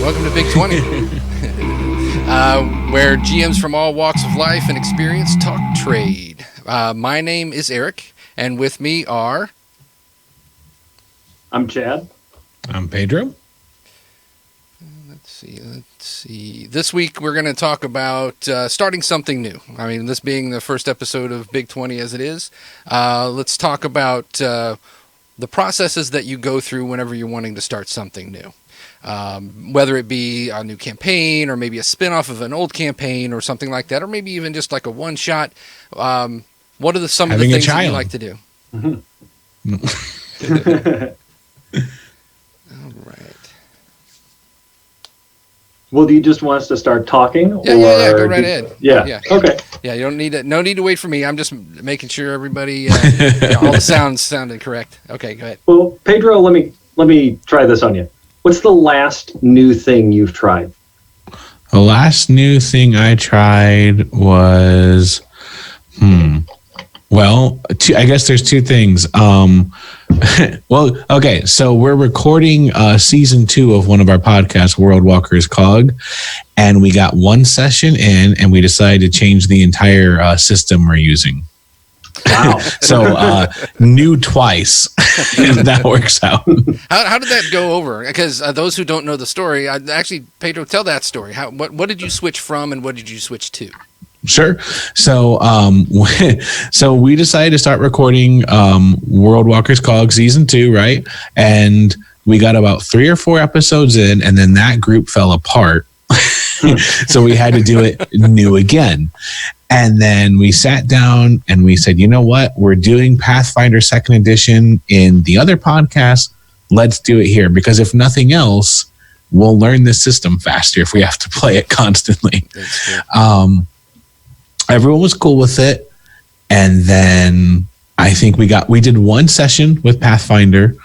Welcome to Big 20, where GMs from all walks of life and experience talk trade. My name is Eric, and with me are... I'm Chad. I'm Pedro. Let's see. This week we're going to talk about starting something new. I mean, this being the first episode of Big 20 as it is, let's talk about the processes that you go through whenever you're wanting to start something new. Whether it be a new campaign or maybe a spin-off of an old campaign or something like that, or maybe even just like a one-shot. What are some of the things that you like to do? Mm-hmm. All right. Well, do you just want us to start talking? Yeah, go right ahead. Yeah. Okay. Yeah, you don't need to. No need to wait for me. I'm just making sure everybody, all the sounds sounded correct. Okay, go ahead. Well, Pedro, let me try this on you. What's the last new thing you've tried? The last new thing I tried was, well, I guess there's two things. Well, okay, so we're recording season 2 of one of our podcasts, World Walkers Cog, and we got one session in, and we decided to change the entire system we're using. Wow. So new twice, if that works out. How did that go over? Because those who don't know the story, actually, Pedro, tell that story. What did you switch from, and what did you switch to? Sure. So so we decided to start recording World Walkers Cog season 2, right? And we got about 3 or 4 episodes in, and then that group fell apart. So we had to do it new again. And then we sat down and we said, you know what? We're doing Pathfinder 2nd edition in the other podcast. Let's do it here. Because if nothing else, we'll learn this system faster if we have to play it constantly. Everyone was cool with it. And then I think we did one session with Pathfinder.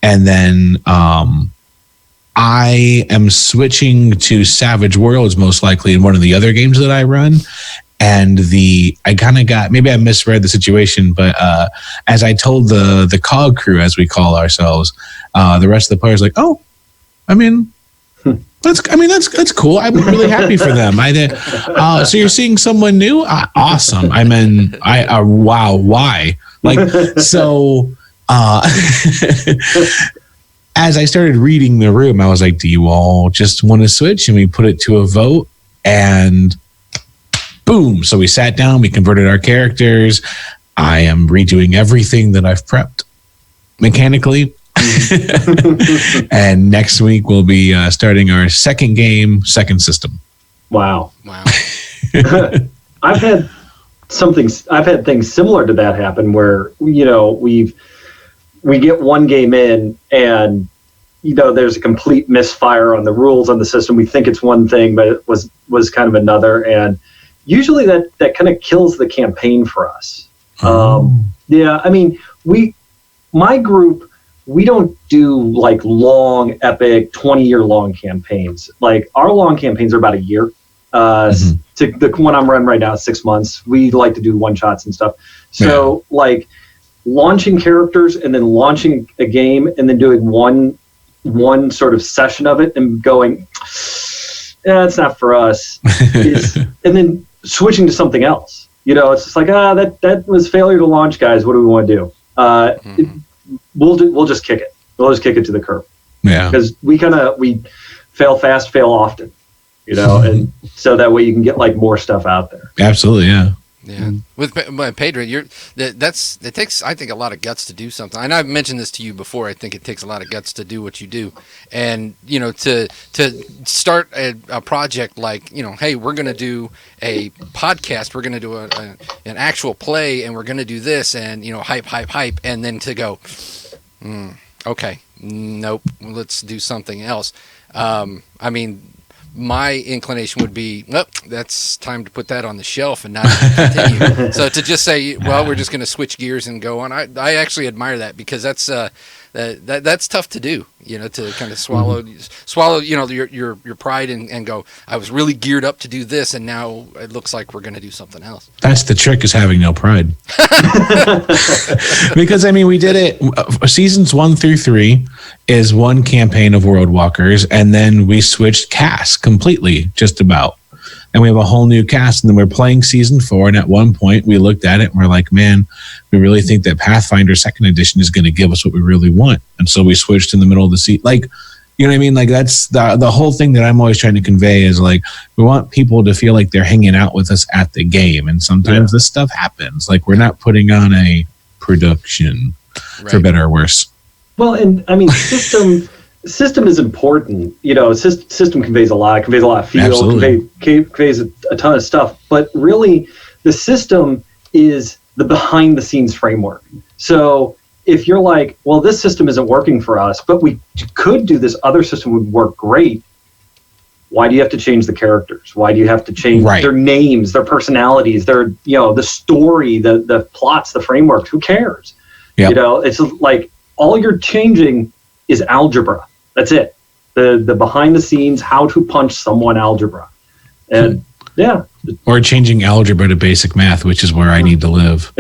And then I am switching to Savage Worlds most likely in one of the other games that I run. And I kind of got, maybe I misread the situation, but as I told the COG crew, as we call ourselves, the rest of the players like, oh, I mean, that's cool. I'm really happy for them. So you're seeing someone new? Awesome. I mean, wow, why? Like, so as I started reading the room, I was like, do you all just want to switch? And we put it to a vote, and boom. So we sat down, we converted our characters. I am redoing everything that I've prepped mechanically. And next week we'll be starting our second game, second system. Wow. I've had things similar to that happen where, we get one game in and, there's a complete misfire on the rules on the system. We think it's one thing, but it was kind of another. And usually that kind of kills the campaign for us. Yeah, I mean, my group, we don't do like long, epic, 20-year long campaigns. Like our long campaigns are about a year. To the one I'm running right now is 6 months. We like to do one shots and stuff. So like launching characters and then launching a game and then doing one sort of session of it and going, it's not for us. And then switching to something else. It's just like, that was failure to launch, guys. What do we want to do? We'll just kick it. We'll just kick it to the curb. Yeah. Because we fail fast, fail often, and so that way you can get like more stuff out there. Absolutely. Yeah. Yeah, with Pedro, it takes, I think, a lot of guts to do something. And I've mentioned this to you before. I think it takes a lot of guts to do what you do, and to start a project like, hey, we're going to do a podcast, we're going to do an actual play, and we're going to do this, and hype, and then to go, Okay. Nope. Let's do something else. I mean, my inclination would be, well, that's time to put that on the shelf and not continue. So to just say, well, we're just going to switch gears and go on. I actually admire that, because that's tough to do, to kind of swallow, your pride and go, I was really geared up to do this, and now it looks like we're going to do something else. That's the trick, is having no pride. Because, I mean, we did it. Seasons 1 through 3 is one campaign of World Walkers, and then we switched casts completely, just about. And we have a whole new cast, and then we're playing season 4. And at one point, we looked at it and we're like, man, we really think that Pathfinder 2nd Edition is going to give us what we really want. And so we switched in the middle of the season. Like, you know what I mean? Like, that's the whole thing that I'm always trying to convey is, like, we want people to feel like they're hanging out with us at the game. And sometimes this stuff happens. Like, we're not putting on a production, for better or worse. Well, and I mean, system is important. System conveys a lot. It conveys a lot of feel. Conveys a ton of stuff. But really, the system is the behind-the-scenes framework. So if you're like, well, this system isn't working for us, but we could do this other system would work great. Why do you have to change the characters? Why do you have to change their names, their personalities, their the story, the plots, the frameworks? Who cares? Yep. It's like all you're changing is algebra. That's it. The behind the scenes, how to punch someone algebra. And or changing algebra to basic math, which is where I need to live.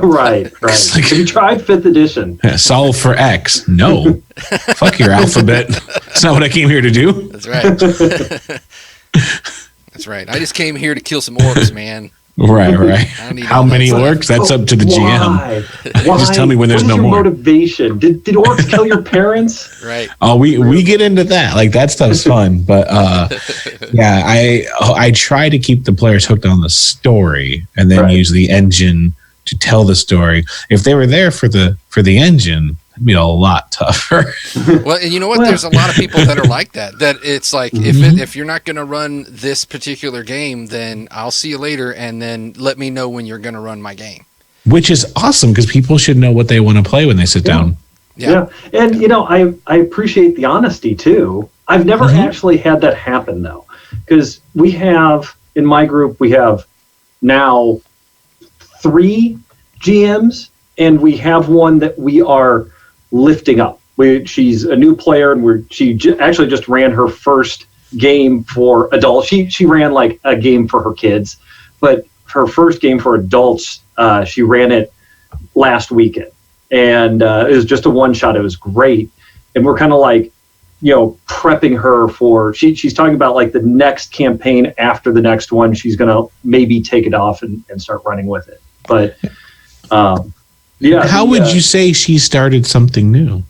Right. Like, have you tried 5th edition? Solve for X. No. Fuck your alphabet. It's not what I came here to do. That's right. That's right. I just came here to kill some orcs, man. Right. How many orcs? That's up to the GM. Why? Just tell me when there's no more. What is your motivation? Did orcs kill your parents? Right. Oh, we get into that. Like, that stuff's fun. But I try to keep the players hooked on the story, and then use the engine to tell the story. If they were there for the engine, it'd be a lot tougher. Well, and you know what? There's a lot of people that are like that. That it's like, if you're not going to run this particular game, then I'll see you later, and then let me know when you're going to run my game. Which is awesome, because people should know what they want to play when they sit down. Yeah. And I appreciate the honesty too. I've never actually had that happen though, because we have in my group we have now 3 GMs, and we have one that we are lifting up. She's a new player, and she actually just ran her first game for adults. She ran like a game for her kids, but her first game for adults, she ran it last weekend, and it was just a one shot. It was great, and we're kind of like, prepping her for. She's talking about like the next campaign after the next one. She's gonna maybe take it off and start running with it, but. How would you say she started something new?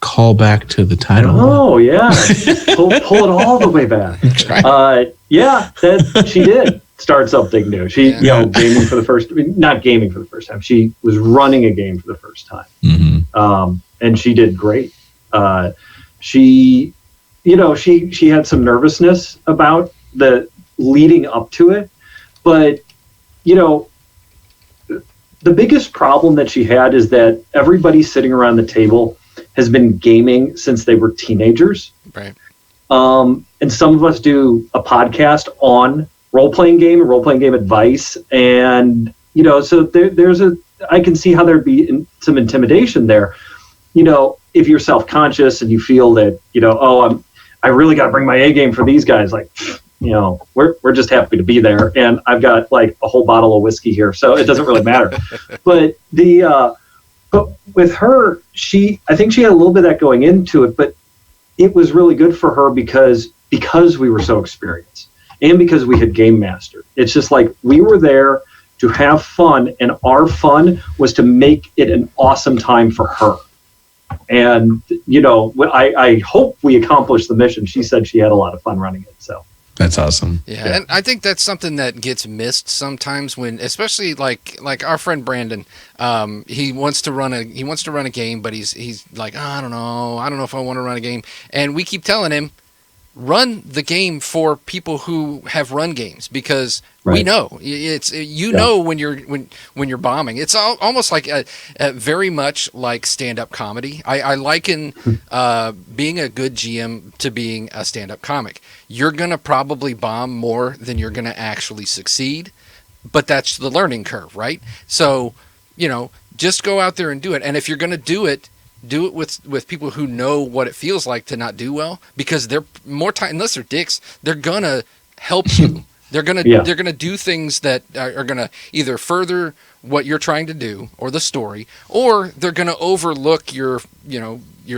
Call back to the title. Oh, yeah. pull it all the way back. She did start something new. She, gaming for the first, not gaming for the first time. She was running a game for the first time. And she did great. She had some nervousness about the leading up to it, but, the biggest problem that she had is that everybody sitting around the table has been gaming since they were teenagers. Right. And some of us do a podcast on role-playing game advice. And, so I can see how there'd be some intimidation there. If you're self-conscious and you feel that, I really got to bring my A game for these guys, like, we're just happy to be there, and I've got like a whole bottle of whiskey here, so it doesn't really matter. But but with her, I think she had a little bit of that going into it, but it was really good for her because we were so experienced, and because we had game mastered. It's just like we were there to have fun, and our fun was to make it an awesome time for her. And I hope we accomplished the mission. She said she had a lot of fun running it, so. That's awesome. Yeah, and I think that's something that gets missed sometimes when, especially like our friend Brandon, he wants to run a game, but he's like, I don't know if I want to run a game, and we keep telling him, run the game for people who have run games, because we Right. know it's know when you're bombing. It's almost like a very much like stand-up comedy. I liken being a good GM to being a stand-up comic. You're gonna probably bomb more than you're gonna actually succeed, but that's the learning curve, right? So, just go out there and do it. And if you're gonna do it with people who know what it feels like to not do well, because they're more time, unless they're dicks, they're gonna help you. They're gonna do things that are gonna either further what you're trying to do or the story, or they're gonna overlook your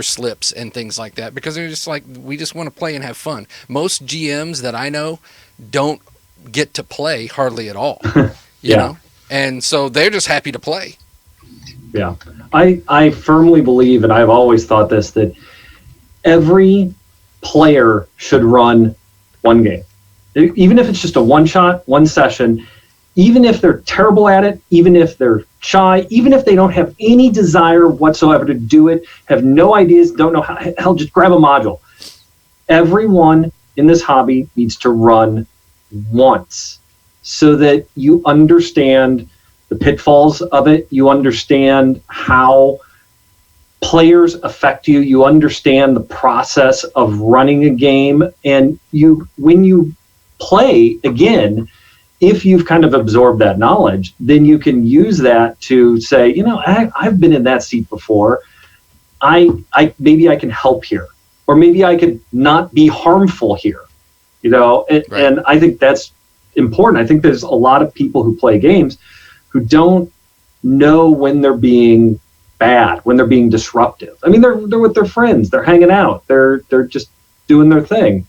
slips and things like that, because they're just like, we just want to play and have fun. Most GMs that I know don't get to play hardly at all, you know, and so they're just happy to play. Yeah, I firmly believe, and I've always thought this, that every player should run one game. Even if it's just a one-shot, one session, even if they're terrible at it, even if they're shy, even if they don't have any desire whatsoever to do it, have no ideas, don't know how, hell, just grab a module. Everyone in this hobby needs to run once so that you understand the pitfalls of it. You understand how players affect you. You understand the process of running a game. And when you play again, if you've kind of absorbed that knowledge, then you can use that to say, I've been in that seat before. Maybe I can help here, or maybe I could not be harmful here. Right. And I think that's important. I think there's a lot of people who play games who don't know when they're being bad, when they're being disruptive. I mean, they're with their friends, they're hanging out, they're just doing their thing,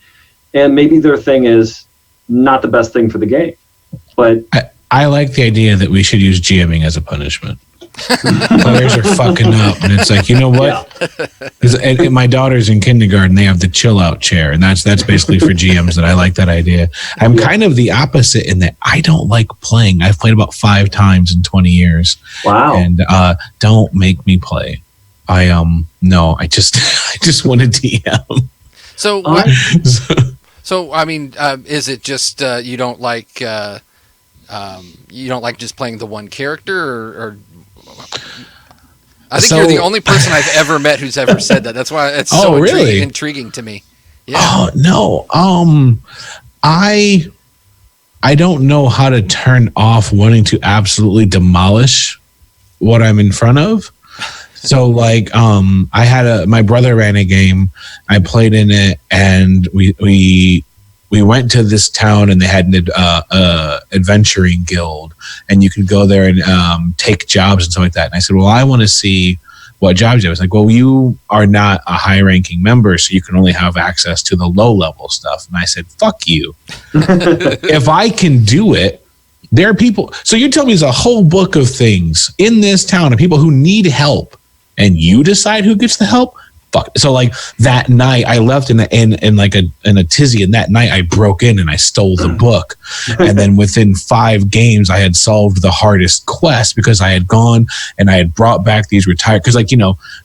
and maybe their thing is not the best thing for the game. But I like the idea that we should use GMing as a punishment. Players are fucking up, and it's like, you know what? And my daughter's in kindergarten. They have the chill out chair, and that's basically for GMs. That I like that idea. I'm kind of the opposite in that I don't like playing. I've played about 5 times in 20 years. Wow! And don't make me play. I just want to DM. So I mean, is it just you don't like just playing the one character, or I think you're the only person I've ever met who's ever said that. That's why it's so really? intriguing to me. Yeah. Oh no. I don't know how to turn off wanting to absolutely demolish what I'm in front of. So like, I had my brother ran a game. I played in it, and we went to this town, and they had an adventuring guild, and you could go there and take jobs and stuff like that. And I said, well, I want to see what jobs you have. I was like, well, you are not a high-ranking member, so you can only have access to the low-level stuff. And I said, fuck you. If I can do it, there are people. So you tell me there's a whole book of things in this town of people who need help, and you decide who gets the help? Fuck. So like that night I left in a tizzy, and that night I broke in and I stole the book. And then within 5 games I had solved the hardest quest, because I had gone and I had brought back these retired, because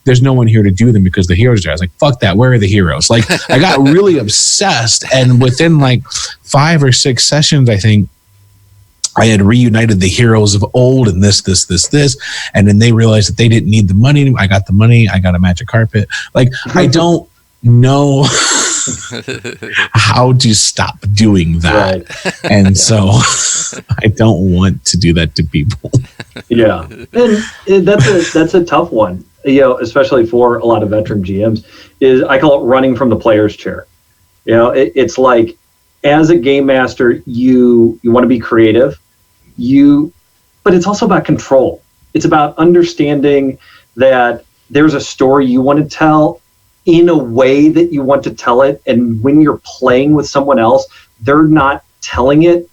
there's no one here to do them because the heroes are there. I was like, fuck that, where are the heroes? Like I got really obsessed, and within like 5 or 6 sessions, I think I had reunited the heroes of old, and this, and then they realized that they didn't need the money. I got the money. I got a magic carpet. Like, I don't know how to stop doing that. Right. And so I don't want to do that to people. Yeah. And that's a tough one, especially for a lot of veteran GMs, is I call it running from the player's chair. It's like, as a game master, you want to be creative. But it's also about control. It's about understanding that there's a story you want to tell in a way that you want to tell it. And when you're playing with someone else, they're not telling it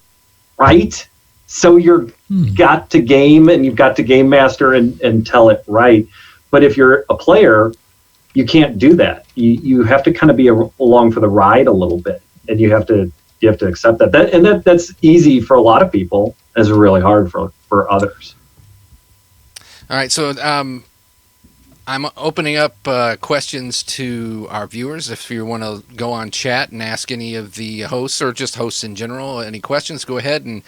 right. So you've got to game, and you've got to game master and tell it right. But if you're a player, you can't do that. You have to kind of be along for the ride a little bit, and you have to accept that. That's easy for a lot of people. Is really hard for others. All right, so I'm opening up questions to our viewers. If you want to go on chat and ask any of the hosts or just hosts in general any questions, go ahead and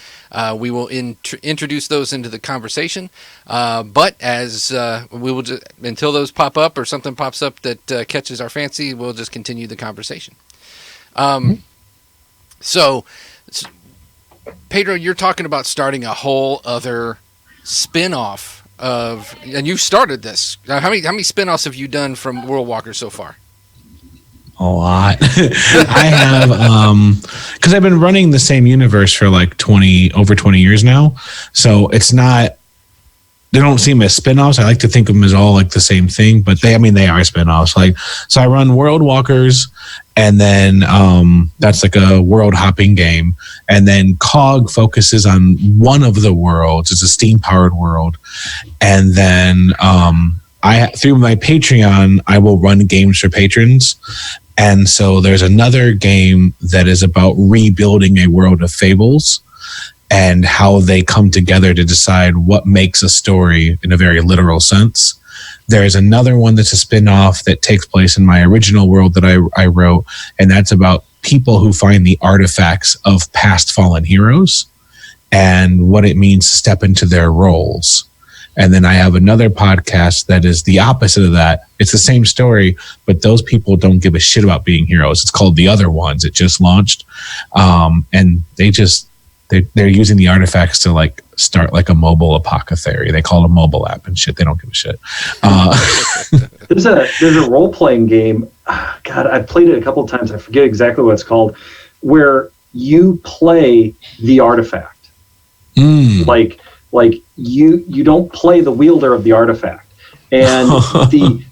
we will introduce those into the conversation. But as we will just, until those pop up or something pops up that catches our fancy, we'll just continue the conversation. So, Pedro, you're talking about starting a whole other spin-off of, and you started this. How many spin-offs have you done from World Walker so far? A lot. I have, because I've been running the same universe for like over 20 years now. So it's not, they don't seem as spin-offs. I like to think of them as all like the same thing, but they are spin-offs. Like, so I run World Walkers, and then that's like a world hopping game. And then COG focuses on one of the worlds. It's a steam powered world. And then through my Patreon, I will run games for patrons. And so there's another game that is about rebuilding a world of fables and how they come together to decide what makes a story in a very literal sense. There's another one that's a spin-off that takes place in my original world that I wrote, and that's about people who find the artifacts of past fallen heroes and what it means to step into their roles. And then I have another podcast that is the opposite of that. It's the same story, but those people don't give a shit about being heroes. It's called The Other Ones. It just launched. And they're using the artifacts to like start like a mobile apothecary. They call it a mobile app and shit. They don't give a shit. There's a role playing game. God, I've played it a couple of times. I forget exactly what it's called, where you play the artifact. Like you don't play the wielder of the artifact, and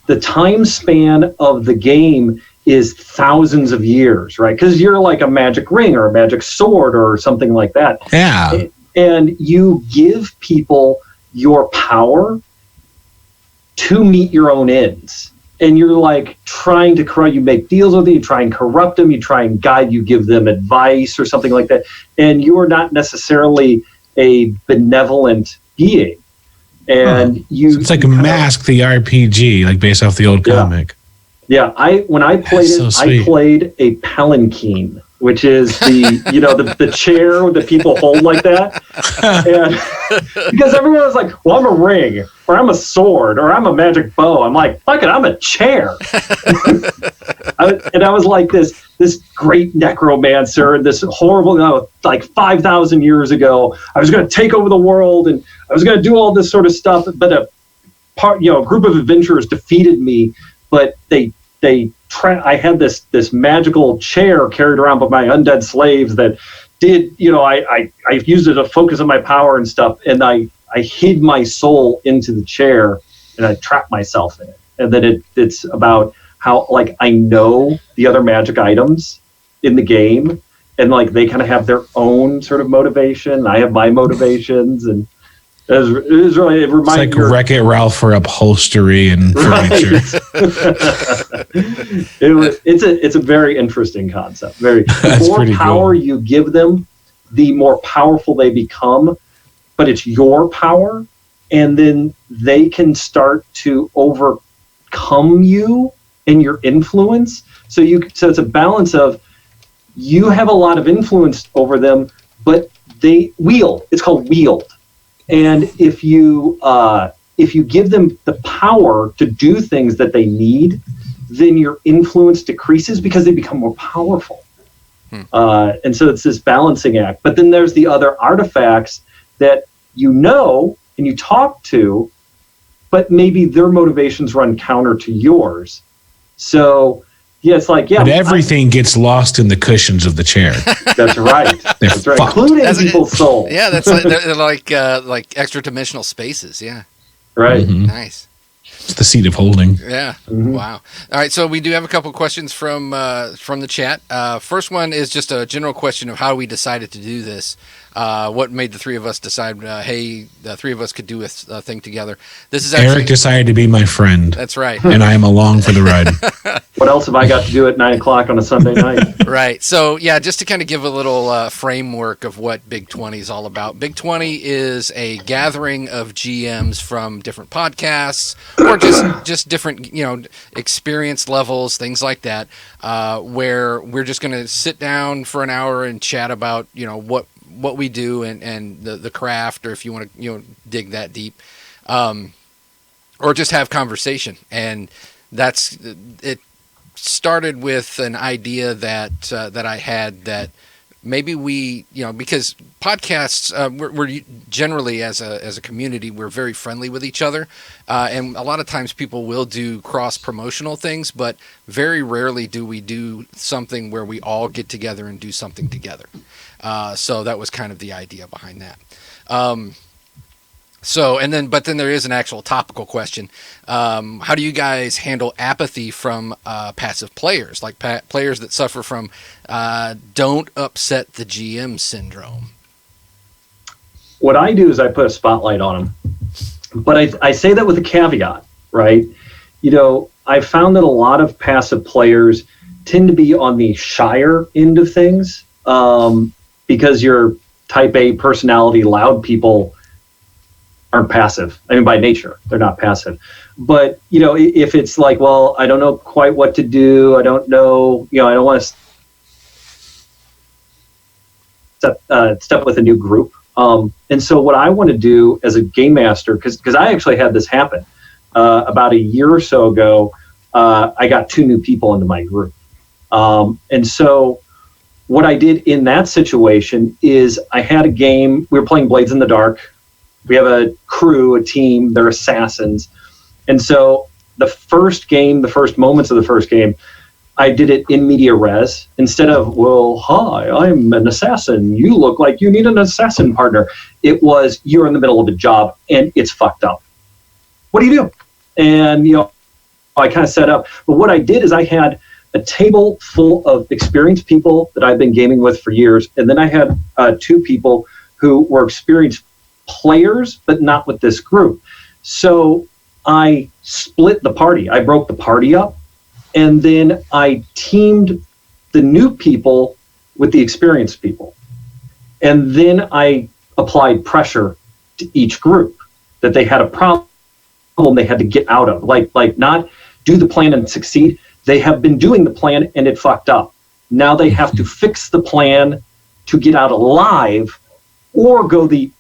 the time span of the game is thousands of years, right? Because you're like a magic ring or a magic sword or something like that. Yeah. And you give people your power to meet your own ends. And you're like trying to corrupt, you make deals with them, you try and corrupt them, you try and guide, you give them advice or something like that. And you are not necessarily a benevolent being. And so it's like Mask the RPG, like based off the old comic. Yeah, when I played it, I played a palanquin, which is the chair that people hold like that. And because everyone was like, well, I'm a ring, or I'm a sword, or I'm a magic bow. I'm like, fuck it, I'm a chair. And I was like this great necromancer, this horrible, like 5,000 years ago, I was going to take over the world, and I was going to do all this sort of stuff. But a group of adventurers defeated me. But I had this magical chair carried around by my undead slaves that did, I used it to focus on my power and stuff, and I hid my soul into the chair and I trapped myself in it. And then it's about how like I know the other magic items in the game, and like they kind of have their own sort of motivation. I have my motivations, and it reminds it's like Wreck-It Ralph for upholstery and furniture. It's a very interesting concept. The more power you give them, the more powerful they become. But it's your power, and then they can start to overcome you and your influence. So it's a balance of you have a lot of influence over them, but they wield. It's called wield. And if you give them the power to do things that they need, then your influence decreases because they become more powerful. And so it's this balancing act. But then there's the other artifacts that and you talk to, but maybe their motivations run counter to yours. So it's like, but everything gets lost in the cushions of the chair. That's right. That's right. Including people's souls. Yeah, that's they're like extra dimensional spaces. Yeah. Right. Mm-hmm. Nice. It's the seat of holding. Yeah. Mm-hmm. Wow. All right. So we do have a couple questions from the chat. First one is just a general question of how we decided to do this. what made the three of us decide, hey, the three of us could do a thing together. This is Eric decided to be my friend. That's right. And I am along for the ride. What else have I got to do at 9 o'clock on a Sunday night? Right. So, yeah, just to kind of give a little framework of what Big 20 is all about. Big 20 is a gathering of GMs from different podcasts or just different, experience levels, things like that, where we're just going to sit down for an hour and chat about, what we do and the craft, or if you want to, dig that deep, or just have conversation. And that's it. Started with an idea that I had that maybe we, because podcasts, we're generally as a community, we're very friendly with each other, and a lot of times people will do cross promotional things, but very rarely do we do something where we all get together and do something together. So that was kind of the idea behind that. But then there is an actual topical question. How do you guys handle apathy from passive players, like players that suffer from don't upset the GM syndrome? What I do is I put a spotlight on them. But I say that with a caveat, right? I found that a lot of passive players tend to be on the shyer end of things, because your type A personality, loud people aren't passive. I mean, by nature, they're not passive. But, if it's like, well, I don't know quite what to do. I don't know, I don't want to step with a new group. And so what I want to do as a game master, because I actually had this happen about a year or so ago, I got 2 new people into my group. And so what I did in that situation is I had a game. We were playing Blades in the Dark. We have a crew, a team, they're assassins. And so the first moments of the first game, I did it in media res. Instead of, well, hi, I'm an assassin. You look like you need an assassin partner. It was, you're in the middle of a job and it's fucked up. What do you do? And, I kind of set up. But what I did is I had a table full of experienced people that I've been gaming with for years. And then I had 2 people who were experienced players, but not with this group. So I split the party. I broke the party up, and then I teamed the new people with the experienced people. And then I applied pressure to each group that they had a problem they had to get out of. Like not do the plan and succeed. They have been doing the plan and it fucked up. Now they have to fix the plan to get out alive, or go the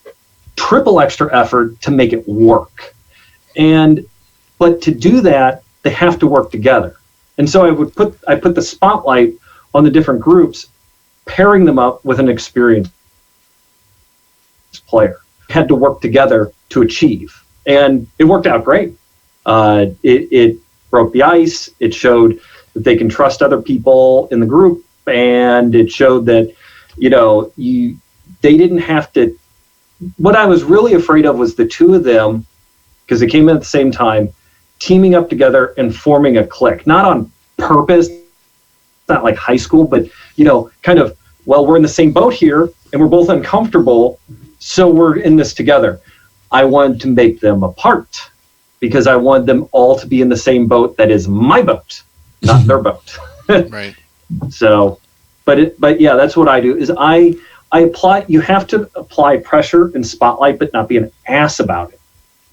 triple extra effort to make it work. But to do that, they have to work together. And so I put the spotlight on the different groups, pairing them up with an experienced player. Had to work together to achieve. And it worked out great. It broke the ice. It showed that they can trust other people in the group. And it showed that, they didn't have to. What I was really afraid of was the 2 of them, because they came in at the same time, teaming up together and forming a clique. Not on purpose, not like high school, but, kind of, well, we're in the same boat here and we're both uncomfortable, so we're in this together. I wanted to make them apart because I wanted them all to be in the same boat that is my boat, not their boat. Right. So, but yeah, that's what I do is I apply. You have to apply pressure and spotlight, but not be an ass about it.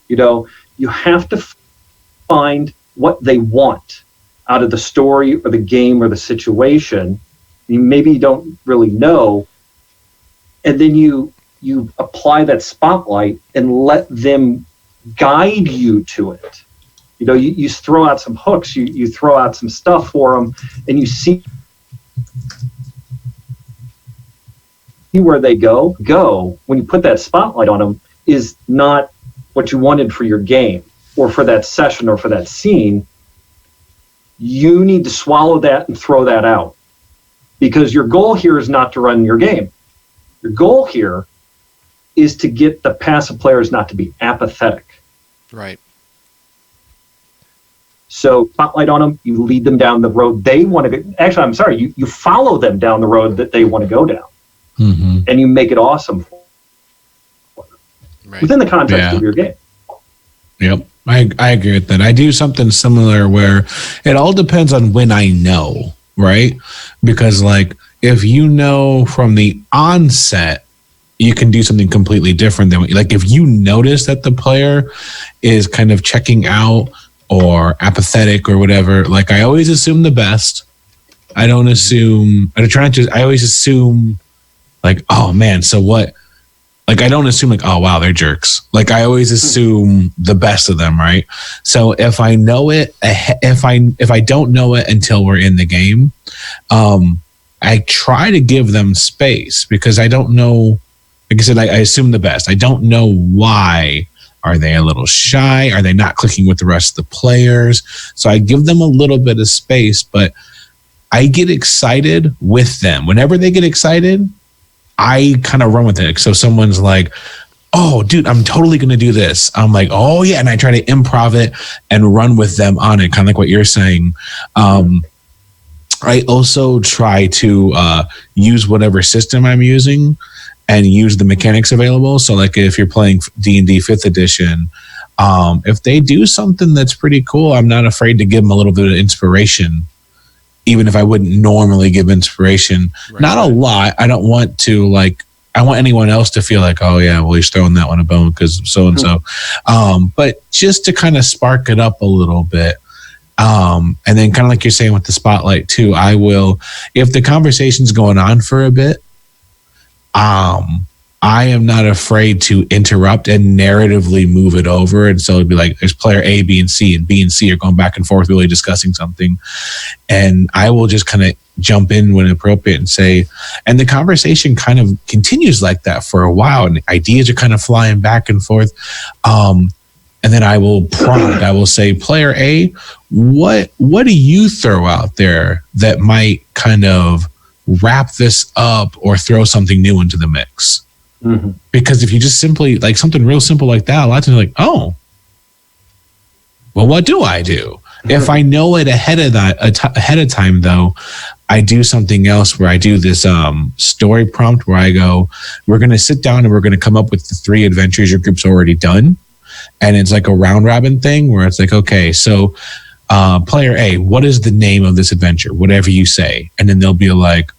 You have to find what they want out of the story or the game or the situation. Maybe you don't really know, and then you apply that spotlight and let them guide you to it. You throw out some hooks, you throw out some stuff for them, and you see where they go. When you put that spotlight on them is not what you wanted for your game or for that session or for that scene. You need to swallow that and throw that out, because your goal here is not to run your game. Your goal here is to get the passive players not to be apathetic. Right. So spotlight on them, you lead them down the road they want to go. Actually, I'm sorry, you follow them down the road that they want to go down. and you make it awesome within the context of your game. Yep. I agree with that. I do something similar where it all depends on when I know, right? Because like if you know from the onset, you can do something completely different than like if you notice that the player is kind of checking out or apathetic or whatever, like I always assume the best. I don't assume, I always assume like, oh man, so what? Like, I don't assume like, oh, wow, they're jerks. Like, I always assume the best of them, right? So if I know it, if I don't know it until we're in the game, I try to give them space because I don't know. Like I said, I assume the best. I don't know why. Are they a little shy? Are they not clicking with the rest of the players? So I give them a little bit of space, but I get excited with them. Whenever they get excited, I kind of run with it. So someone's like, oh, dude, I'm totally going to do this. I'm like, oh, yeah. And I try to improv it and run with them on it, kind of like what you're saying. I also try to use whatever system I'm using and use the mechanics available. So like if you're playing D&D 5th edition, if they do something that's pretty cool, I'm not afraid to give them a little bit of inspiration, even if I wouldn't normally give inspiration. Right. Not a lot. I don't want to like, I want anyone else to feel like, oh yeah, well, he's throwing that one a bone because so-and-so. But just to kind of spark it up a little bit. And then kind of like you're saying with the spotlight too, I will, if the conversation's going on for a bit, I am not afraid to interrupt and narratively move it over. And so it'd be like, there's player A, B, and C, and B and C are going back and forth, really discussing something. And I will just kind of jump in when appropriate and say, and the conversation kind of continues like that for a while. And ideas are kind of flying back and forth. And then I will prompt, I will say, player A, what do you throw out there that might kind of wrap this up or throw something new into the mix? Mm-hmm. Because if you just simply like something real simple like that, a lot of times like, oh, well, what do I do? Mm-hmm. If I know it ahead of time, though, I do something else where I do this story prompt where I go, we're going to sit down and we're going to come up with the 3 adventures your group's already done. And it's like a round robin thing where it's like, okay, so player A, what is the name of this adventure? Whatever you say. And then they'll be like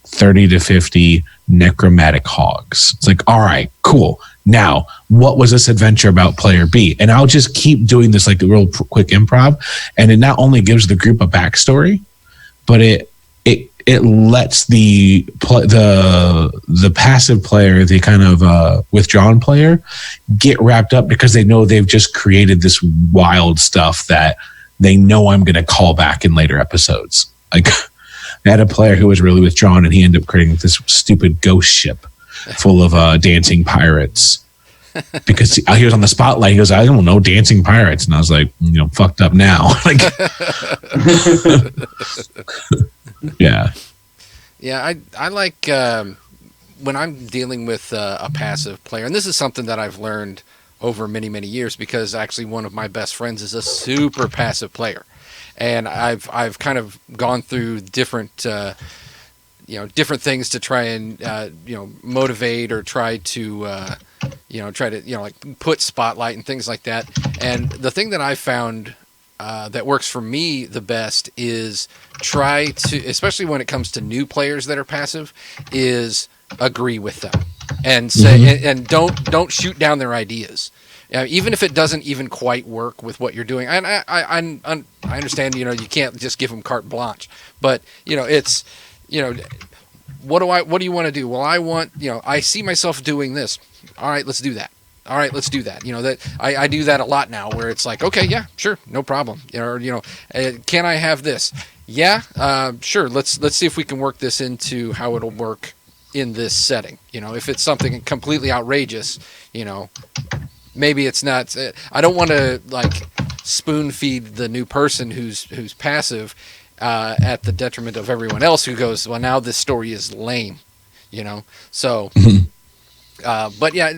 30 to 50 necromantic hogs. It's like, all right, cool. Now, what was this adventure about player B? And I'll just keep doing this like a real quick improv. And it not only gives the group a backstory, but it lets the passive player, the kind of withdrawn player, get wrapped up because they know they've just created this wild stuff that they know I'm going to call back in later episodes. Like I had a player who was really withdrawn and he ended up creating this stupid ghost ship full of dancing pirates because he was on the spotlight. He goes, I don't know, dancing pirates. And I was like, fucked up now. Like, yeah. Yeah, I like when I'm dealing with a passive player, and this is something that I've learned over many, many years because actually one of my best friends is a super passive player. And I've kind of gone through different different things to try and motivate or try to like put spotlight and things like that. And the thing that I found that works for me the best is try to, especially when it comes to new players that are passive, is agree with them and say and don't shoot down their ideas. Even if it doesn't even quite work with what you're doing, and I understand, you can't just give them carte blanche, but it's, what do you want to do? Well, I want, I see myself doing this. All right, let's do that. All right, let's do that. That I do that a lot now, where it's like, okay, yeah, sure, no problem. Can I have this? Yeah, sure. Let's see if we can work this into how it'll work in this setting. If it's something completely outrageous, maybe it's not. I don't want to like spoon feed the new person who's passive at the detriment of everyone else who goes, well, now this story is lame, So, but yeah,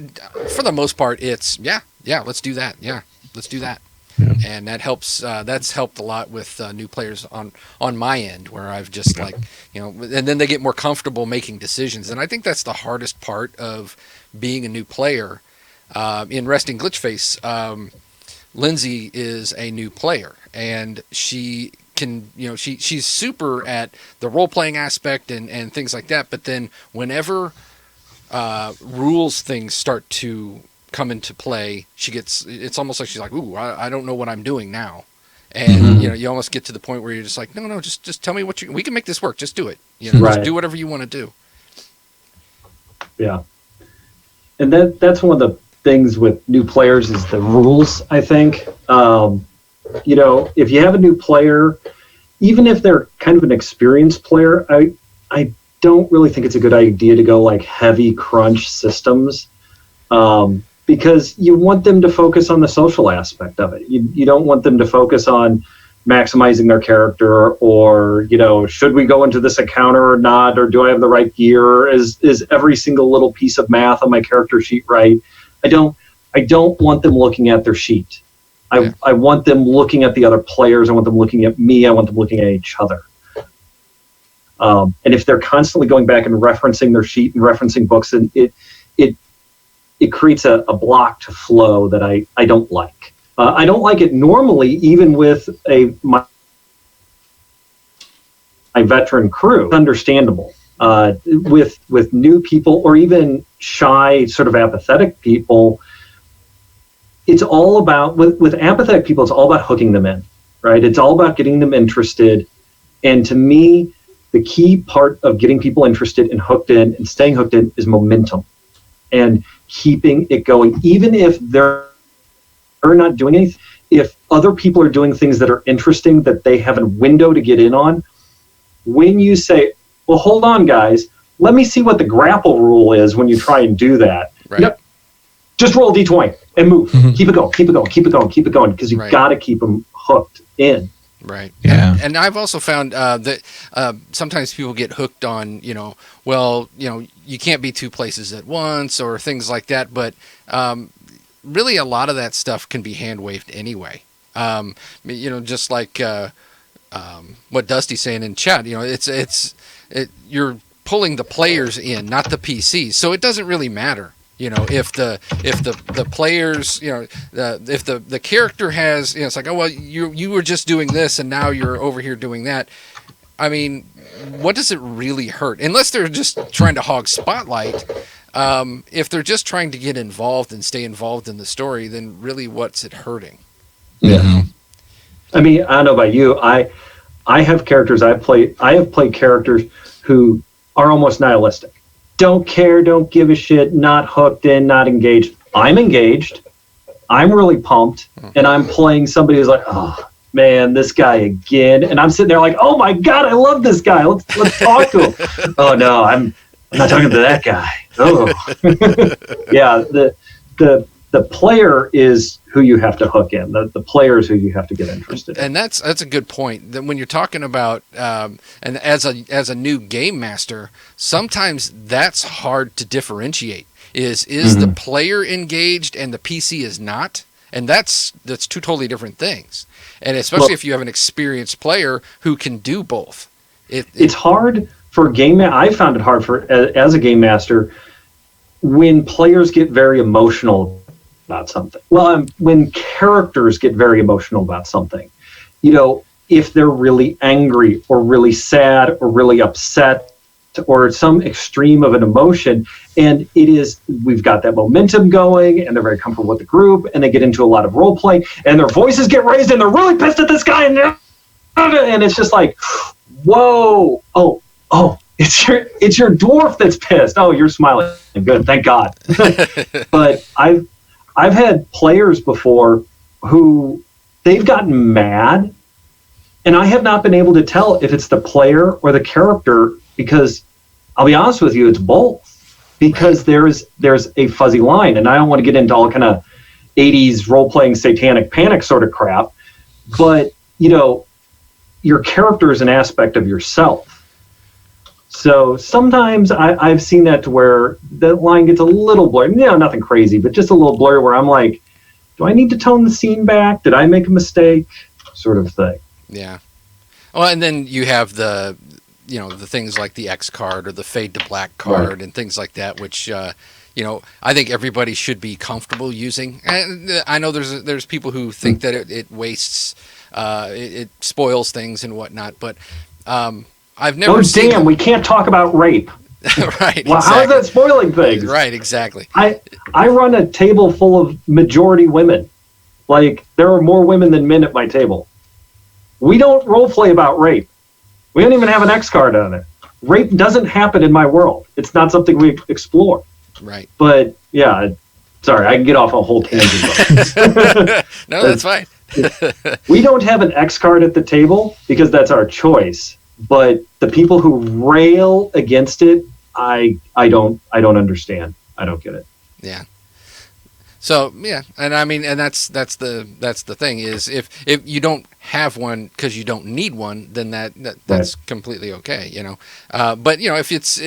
for the most part, it's yeah, let's do that. Yeah, let's do that. And that helps. That's helped a lot with new players on my end, where I've just like, and then they get more comfortable making decisions. And I think that's the hardest part of being a new player. In Resting Glitchface, Lindsay is a new player, and she can, she's super at the role playing aspect and things like that. But then whenever rules things start to come into play, it's almost like she's like, ooh, I don't know what I'm doing now. And you almost get to the point where you're just like, no, just tell me we can make this work. Just do it. Just do whatever you want to do. Yeah. And that's one of the things with new players is the rules, I think. If you have a new player, even if they're kind of an experienced player, I don't really think it's a good idea to go like heavy crunch systems, because you want them to focus on the social aspect of it. You don't want them to focus on maximizing their character, or should we go into this encounter or not, or do I have the right gear? Is every single little piece of math on my character sheet right? I don't want them looking at their sheet. I want them looking at the other players. I want them looking at me. I want them looking at each other. And if they're constantly going back and referencing their sheet and referencing books, and it creates a blocked flow that I don't like. I don't like it normally, even with my veteran crew. It's understandable. With new people, or even shy, sort of apathetic people, it's all about, with apathetic people, it's all about hooking them in, right? It's all about getting them interested. And to me, the key part of getting people interested and hooked in and staying hooked in is momentum and keeping it going. Even if they're not doing anything, if other people are doing things that are interesting, that they have a window to get in on, when you say, well, hold on, guys, let me see what the grapple rule is when you try and do that. Right. Just roll a D20 and move. Keep it going, because you've got to keep them hooked in. Right. Yeah. And I've also found that sometimes people get hooked on, you can't be two places at once or things like that. But really a lot of that stuff can be hand waved anyway. Just like what Dusty's saying in chat, you're pulling the players in, not the PCs. So it doesn't really matter. If the players, if the character has, it's like, oh, well, you were just doing this and now you're over here doing that. I mean, what does it really hurt? Unless they're just trying to hog spotlight. If they're just trying to get involved and stay involved in the story, then really what's it hurting? Yeah. I mean, I don't know about you. I have characters I have played characters who are almost nihilistic. Don't care, don't give a shit, not hooked in, not engaged. I'm engaged. I'm really pumped. And I'm playing somebody who's like, oh, man, this guy again. And I'm sitting there like, oh, my God, I love this guy. Let's talk to him. Oh, no, I'm not talking to that guy. Oh. Yeah, the player is who you have to hook in. The player is who you have to get interested in. And that's a good point. That when you're talking about, and as a new game master, sometimes that's hard to differentiate. Is the player engaged and the PC is not? And that's two totally different things. And especially if you have an experienced player who can do both. It's hard for I found it hard as a game master when players get very emotional about something. Well, when characters get very emotional about something, if they're really angry or really sad or really upset or some extreme of an emotion, and we've got that momentum going and they're very comfortable with the group and they get into a lot of role play and their voices get raised and they're really pissed at this guy and it's just like, whoa, oh, it's your dwarf that's pissed. Oh, you're smiling. Good, thank God. But I've had players before who they've gotten mad, and I have not been able to tell if it's the player or the character, because I'll be honest with you, it's both. Because there's a fuzzy line, and I don't want to get into all kind of 80s role-playing satanic panic sort of crap, but your character is an aspect of yourself. So sometimes I've seen that to where the line gets a little blurry. Nothing crazy, but just a little blurry where I'm like, do I need to tone the scene back? Did I make a mistake? Sort of thing. Yeah. Well, and then you have the things like the X card or the fade to black card, right, and things like that, which I think everybody should be comfortable using. And I know there's people who think that it wastes, it spoils things and whatnot, but I've never seen. Oh damn! We can't talk about rape. Right. Well, exactly. How is that spoiling things? Right. Exactly. I run a table full of majority women. Like, there are more women than men at my table. We don't role play about rape. We don't even have an X card on it. Rape doesn't happen in my world. It's not something we explore. Right. But yeah, sorry, I can get off a whole tangent. No, that's fine. We don't have an X card at the table because that's our choice. But the people who rail against it, I don't understand. I don't get it. Yeah. So yeah, and I mean, and that's the thing is if you don't have one because you don't need one, then that's right, completely okay, But if it's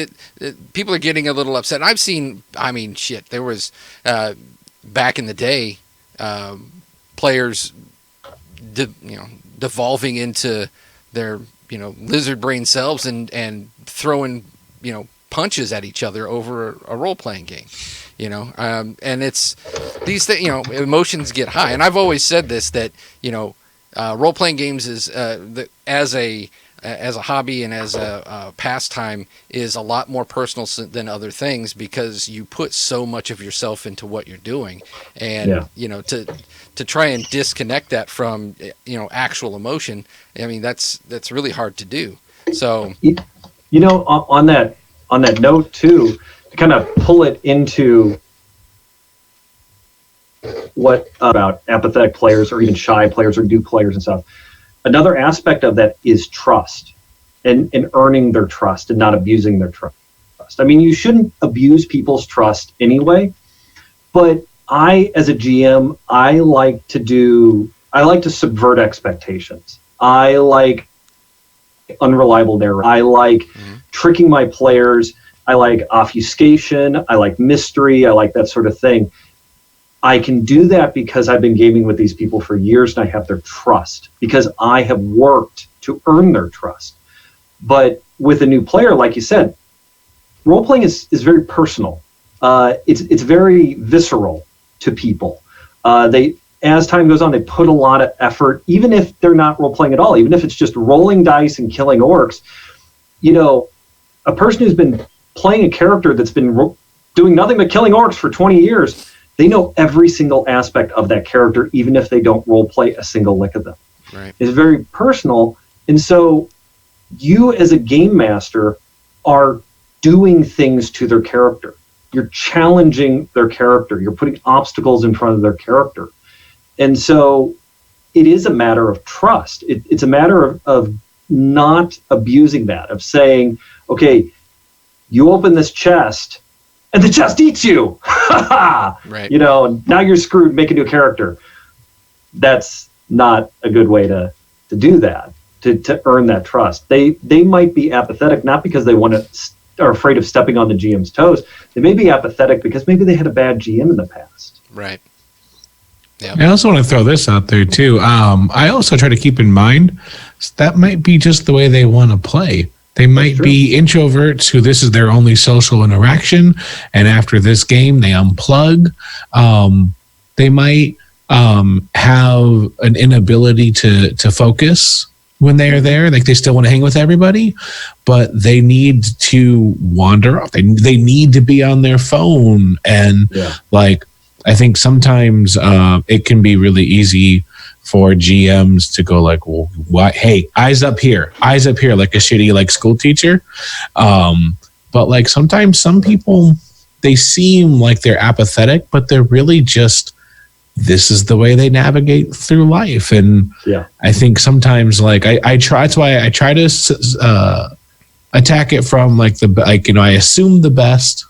people are getting a little upset. I've seen, I mean, shit. There was back in the day, players, devolving into their lizard brain selves and throwing punches at each other over a role playing game. And it's these things, emotions get high. And I've always said this, that, role-playing games is, as a hobby and as a pastime, is a lot more personal than other things, because you put so much of yourself into what you're doing. And, to try and disconnect that from, actual emotion, I mean, that's really hard to do. So, on that note too, to kind of pull it into what about apathetic players or even shy players or new players and stuff. Another aspect of that is trust and earning their trust and not abusing their trust. I mean, you shouldn't abuse people's trust anyway, but as a GM, I like to subvert expectations. I like unreliable narrative. I like tricking my players. I like obfuscation. I like mystery. I like that sort of thing. I can do that because I've been gaming with these people for years and I have their trust, because I have worked to earn their trust. But with a new player, like you said, role-playing is very personal. It's very visceral to people. As time goes on, they put a lot of effort, even if they're not role-playing at all, even if it's just rolling dice and killing orcs. A person who's been playing a character that's been doing nothing but killing orcs for 20 years, they know every single aspect of that character, even if they don't role play a single lick of them. Right. It's very personal. And so you as a game master are doing things to their character. You're challenging their character. You're putting obstacles in front of their character. And so it is a matter of trust. It's a matter of not abusing that, of saying, okay, you open this chest and the chest eats you. Right. Now you're screwed, make a new character. That's not a good way to do that, to earn that trust. They might be apathetic, not because they are afraid of stepping on the GM's toes. They may be apathetic because maybe they had a bad GM in the past. Right. Yeah. I also want to throw this out there too. I also try to keep in mind that might be just the way they want to play. They might be introverts who this is their only social interaction, and after this game they unplug. They might have an inability to focus when they are there. Like, they still want to hang with everybody, but they need to wander off. They need to be on their phone, and I think sometimes it can be really easy for GMs to go like, well, what? Hey, eyes up here, like a shitty school teacher. But sometimes some people, they seem like they're apathetic, but they're really just, this is the way they navigate through life. And I think sometimes I try. That's why I try to attack it from I assume the best,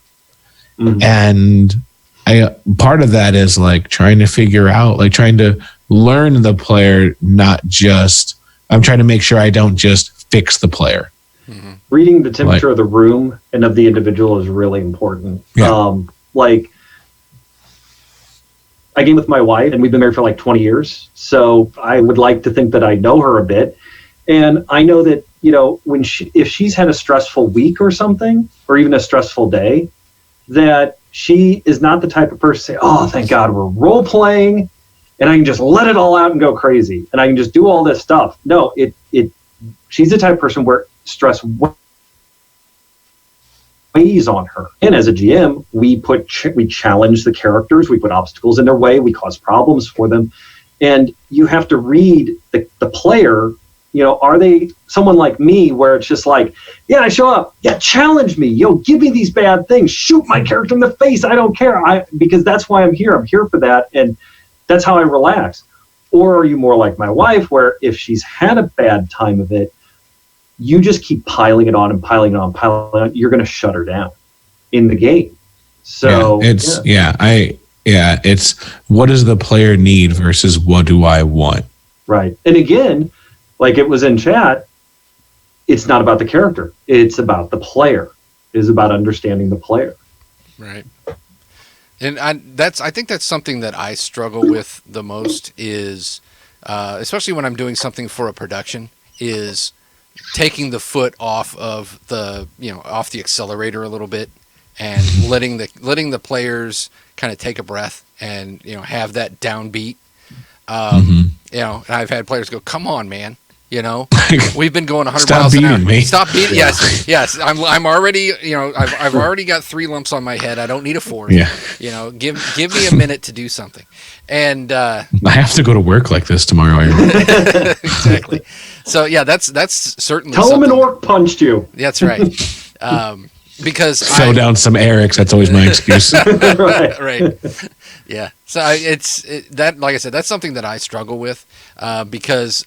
and part of that is trying to figure out, trying to learn the player, not just, I'm trying to make sure I don't just fix the player. Mm-hmm. Reading the temperature of the room and of the individual is really important. Yeah. I game with my wife, and we've been married for like 20 years. So I would like to think that I know her a bit. And I know that, if she's had a stressful week or something, or even a stressful day, that she is not the type of person to say, oh, thank God we're role playing and I can just let it all out and go crazy and I can just do all this stuff. No, she's the type of person where stress weighs on her. And as a GM, we challenge the characters, we put obstacles in their way, we cause problems for them. And you have to read the player. Are they someone like me where it's just like, yeah, I show up, yeah, challenge me, give me these bad things, shoot my character in the face, I don't care, because that's why I'm here for that, and that's how I relax. Or are you more like my wife where if she's had a bad time of it, you just keep piling it on and piling it on, you're going to shut her down in the game. So it's what does the player need versus what do I want? Right. And again, like it was in chat, it's not about the character. It's about the player. It is about understanding the player. Right. And I think that's something that I struggle with the most is, especially when I'm doing something for a production, is taking the foot off of off the accelerator a little bit and letting the players kind of take a breath and, have that downbeat. And I've had players go, come on, man. We've been going 100 miles an hour. Me. Stop beating. Yes. I'm already, I've already got 3 lumps on my head. I don't need a 4th. Yeah. Give me a minute to do something. And I have to go to work like this tomorrow. Exactly. So yeah, that's certainly. Tell them an orc punched you. That's right. Because throw down some Erics. That's always my excuse. right. Yeah. So that, like I said, that's something that I struggle with because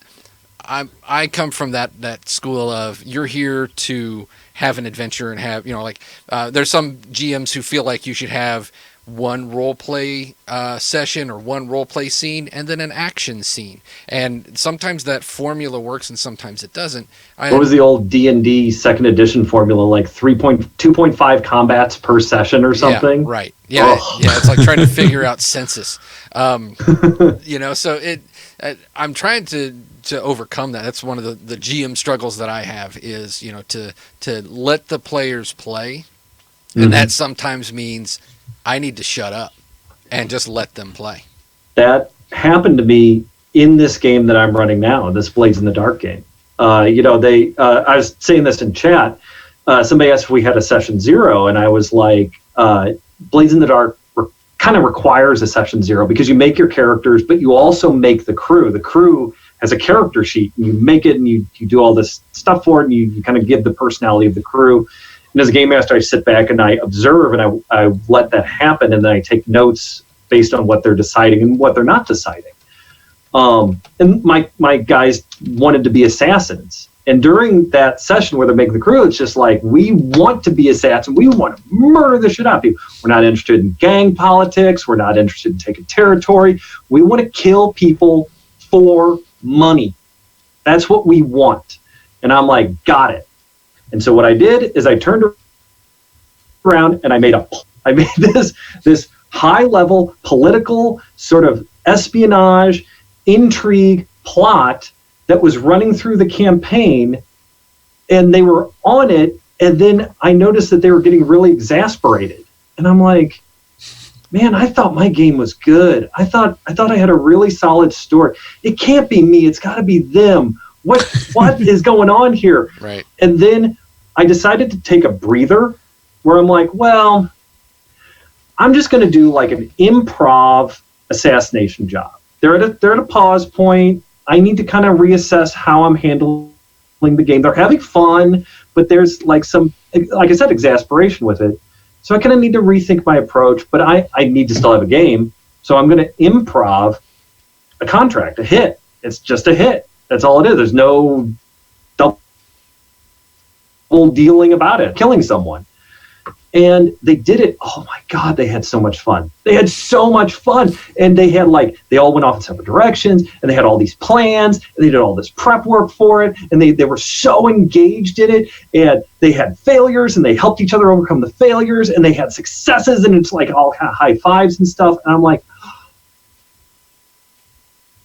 I come from that school of you're here to have an adventure and have there's some GMs who feel like you should have one role play session or one role play scene and then an action scene, and sometimes that formula works and sometimes it doesn't. What was the old D&D 2nd edition formula, like 2.5 combats per session or something? Yeah, right. Yeah, it's like trying to figure out census. So I'm trying to overcome that. That's one of the GM struggles that I have is, to let the players play. And that sometimes means I need to shut up and just let them play. That happened to me in this game that I'm running now, this Blades in the Dark game. I was saying this in chat. Somebody asked if we had a session 0, and I was like, Blades in the Dark kind of requires a session 0 because you make your characters, but you also make the crew. The crew has a character sheet, and you make it, and you do all this stuff for it, and you kind of give the personality of the crew. And as a game master, I sit back and I observe and I let that happen, and then I take notes based on what they're deciding and what they're not deciding. And my guys wanted to be assassins. And during that session where they're making the crew, it's just like, we want to be assassins. We want to murder the shit out of people. We're not interested in gang politics. We're not interested in taking territory. We want to kill people for money. That's what we want. And I'm like, got it. And so what I did is I turned around and I made this high level political sort of espionage intrigue plot that was running through the campaign, and they were on it. And then I noticed that they were getting really exasperated. And I'm like, man, I thought my game was good. I thought I had a really solid story. It can't be me. It's got to be them. What is going on here? Right. And then I decided to take a breather where I'm like, well, I'm just going to do like an improv assassination job. They're at a pause point. I need to kind of reassess how I'm handling the game. They're having fun, but there's like some, like I said, exasperation with it. So I kind of need to rethink my approach, but I need to still have a game. So I'm going to improv a contract, a hit. It's just a hit. That's all it is. There's no double dealing about it, killing someone. And they did it. Oh my God, they had so much fun. They had so much fun. And they had they all went off in separate directions, and they had all these plans, and they did all this prep work for it. And they were so engaged in it, and they had failures, and they helped each other overcome the failures, and they had successes, and it's like all high fives and stuff. And I'm like,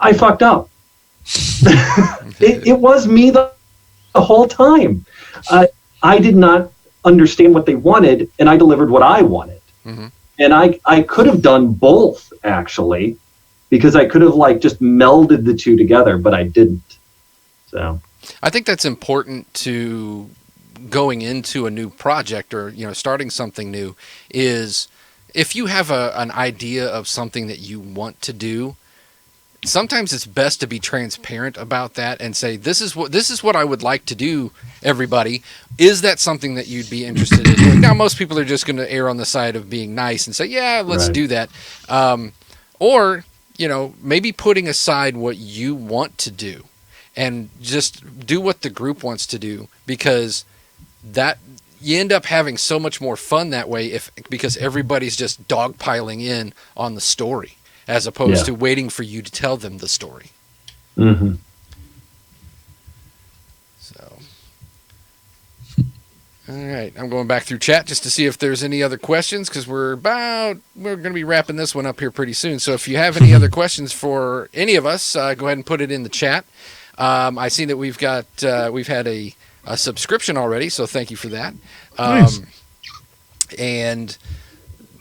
I fucked up. It was me the whole time. I did not understand what they wanted, and I delivered what I wanted. Mm-hmm. And I could have done both, actually, because I could have like just melded the two together, but I didn't. So I think that's important to going into a new project or, starting something new, is if you have an idea of something that you want to do, sometimes it's best to be transparent about that and say, this is what I would like to do, everybody. Is that something that you'd be interested in doing? Now, most people are just going to err on the side of being nice and say, yeah, let's do that. Or, maybe putting aside what you want to do and just do what the group wants to do, because that you end up having so much more fun that way because everybody's just dogpiling in on the story, as opposed to waiting for you to tell them the story. Mm-hmm. So, all right, I'm going back through chat just to see if there's any other questions, because we're going to be wrapping this one up here pretty soon. So if you have any other questions for any of us, go ahead and put it in the chat. I see that we've had a subscription already, so thank you for that. Nice. And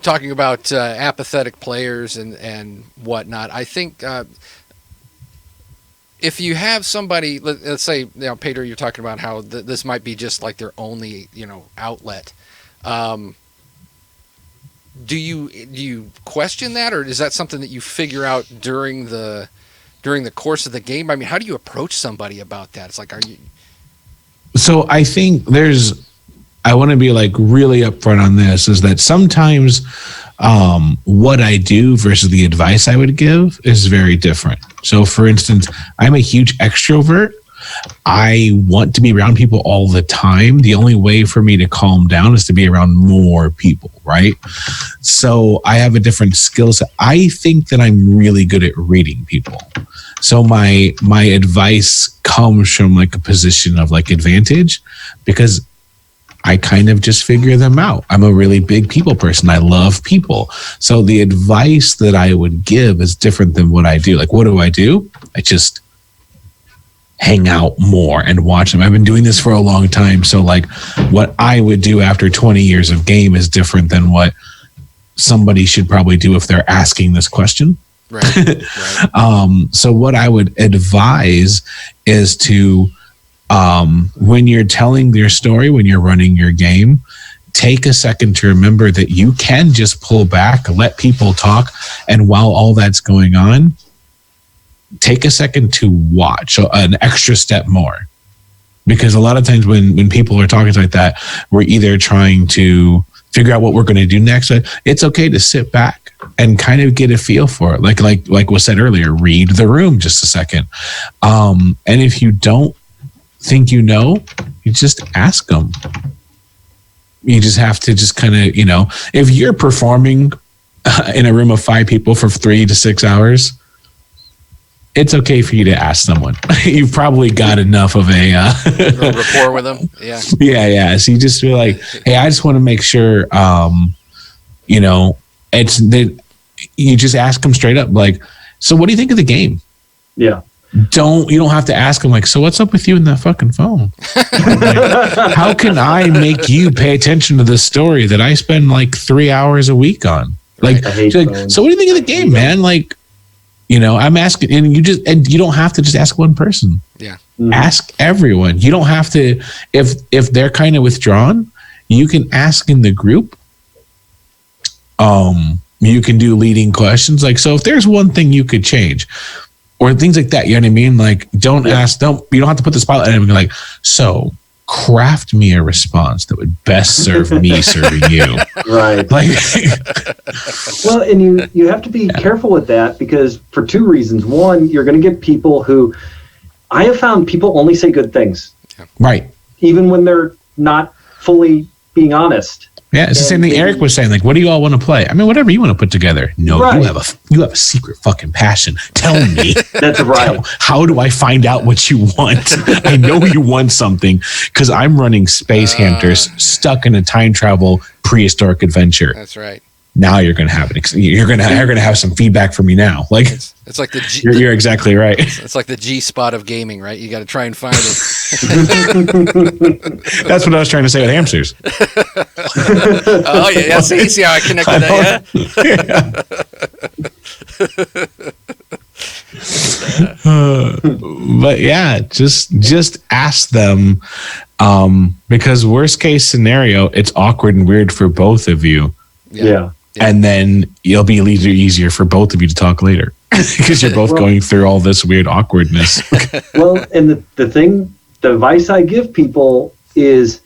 talking about apathetic players and whatnot, I think if you have somebody, let's say, Pedro, you're talking about how this might be just like their only, outlet. Do you question that, or is that something that you figure out during the course of the game? I mean, how do you approach somebody about that? It's like, So I think I want to be like really upfront on this, is that sometimes what I do versus the advice I would give is very different. So for instance, I'm a huge extrovert. I want to be around people all the time. The only way for me to calm down is to be around more people, right? So I have a different skill set. I think that I'm really good at reading people. So my advice comes from like a position of like advantage, because I kind of just figure them out. I'm a really big people person. I love people. So the advice that I would give is different than what I do. Like, what do? I just hang out more and watch them. I've been doing this for a long time. So like what I would do after 20 years of game is different than what somebody should probably do if they're asking this question. Right. So what I would advise is to, when you're telling your story, when you're running your game, take a second to remember that you can just pull back, let people talk. And while all that's going on, take a second to watch, so an extra step more. Because a lot of times when people are talking like that, we're either trying to figure out what we're going to do next. It's okay to sit back and kind of get a feel for it. Like was said earlier, read the room just a second. And if you don't think you just ask them. You just have to just kind of, if you're performing in a room of 5 people for 3 to 6 hours, it's okay for you to ask someone. You've probably got enough of a rapport with them. Yeah. Yeah. So you just feel like, hey, I just want to make sure, it's that you just ask them straight up, like, so what do you think of the game? Yeah. You don't have to ask them like, so what's up with you in that fucking phone? Like, how can I make you pay attention to this story that I spend like 3 hours a week on? Like, so what do you think of the game, man? Like, I'm asking, and you don't have to just ask one person. Yeah. Mm-hmm. Ask everyone. You don't have to, if they're kind of withdrawn, you can ask in the group. You can do leading questions. Like, so if there's one thing you could change or things like that, you know what I mean? Like, you don't have to put the spotlight on them and be like, so craft me a response that would best serve me serving you. Right. Like, well, and you have to be careful with that, because for 2 reasons. One, you're going to get people who, I have found people only say good things. Right. Even when they're not fully being honest. Yeah, it's the same thing Eric was saying. Like, what do you all want to play? I mean, whatever you want to put together. No, right. you have a secret fucking passion. Tell me. That's right. How do I find out what you want? I know you want something because I'm running Space Hunters stuck in a time travel prehistoric adventure. That's right. now you're going to have you're going to have some feedback from me now. Like it's like the G, you're exactly right. It's like the G spot of gaming, right? You got to try and find it. That's what I was trying to say with hamsters. Oh yeah. See how I connected that? But yeah, just ask them, because worst case scenario, it's awkward and weird for both of you. Yeah. And then it'll be easier for both of you to talk later because you're both going through all this weird awkwardness. Well, and the advice I give people is,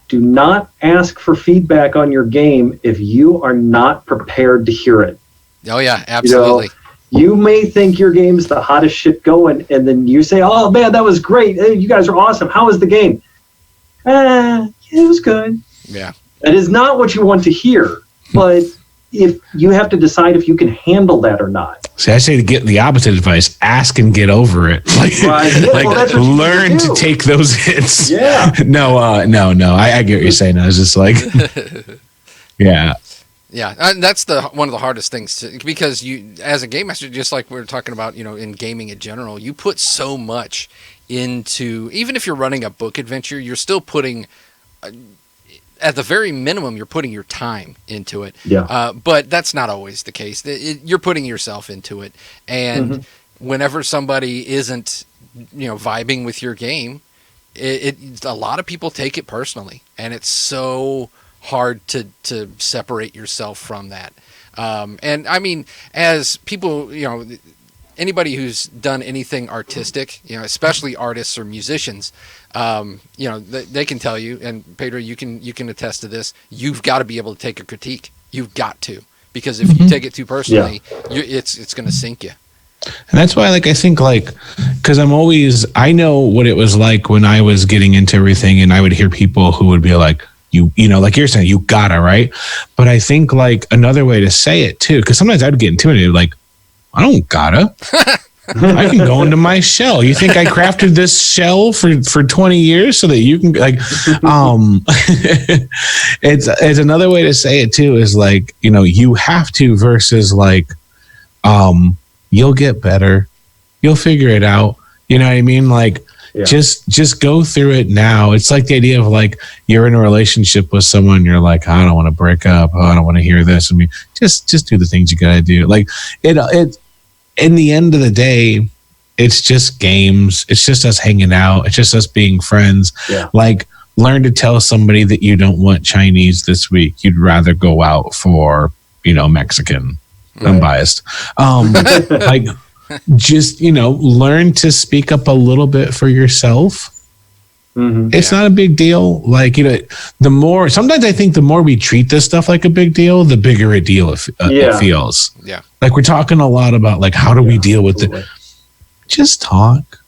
do not ask for feedback on your game if you are not prepared to hear it. Oh yeah, absolutely. You may think your game's the hottest shit going, and then you say, "Oh man, that was great! Hey, you guys are awesome. How was the game?" Yeah, it was good. Yeah, that is not what you want to hear. But if you have to decide if you can handle that or not. See, I say to get the opposite advice: ask and get over it. Like, right. Yeah, like learn to take those hits. Yeah. No. I get what you're saying. I was just like, yeah. Yeah, and that's one of the hardest things because you, as a game master, just like we were talking about, in gaming in general, you put so much into, even if you're running a book adventure, you're still putting, at the very minimum, you're putting your time into it. Yeah. But that's not always the case. You're putting yourself into it, and whenever somebody isn't, vibing with your game, a lot of people take it personally, and it's so hard to separate yourself from that. And I mean, as people, anybody who's done anything artistic, especially artists or musicians, they can tell you, and Pedro, you can attest to this. You've got to be able to take a critique. You've got to, because if you take it too personally, it's going to sink you. And that's why, I think, because I know what it was like when I was getting into everything, and I would hear people who would be like, like you're saying, you gotta, right? But I think another way to say it too, because sometimes I'd get intimidated, like, I don't gotta. I can go into my shell. You think I crafted this shell for 20 years so that you can it's another way to say it too, is you have to versus you'll get better. You'll figure it out. You know what I mean? Yeah. Just go through it now. It's like the idea of you're in a relationship with someone, you're like, I don't want to break up. I don't want to hear this. I mean, just do the things you gotta do. It in the end of the day, it's just games. It's just us hanging out. It's just us being friends. Yeah. Learn to tell somebody that you don't want Chinese this week. You'd rather go out for, Mexican. Right. Unbiased. Just learn to speak up a little bit for yourself. It's not a big deal. The more, sometimes I think the more we treat this stuff like a big deal, the bigger a deal it feels. Yeah, we're talking a lot about how do we deal with it. Just talk.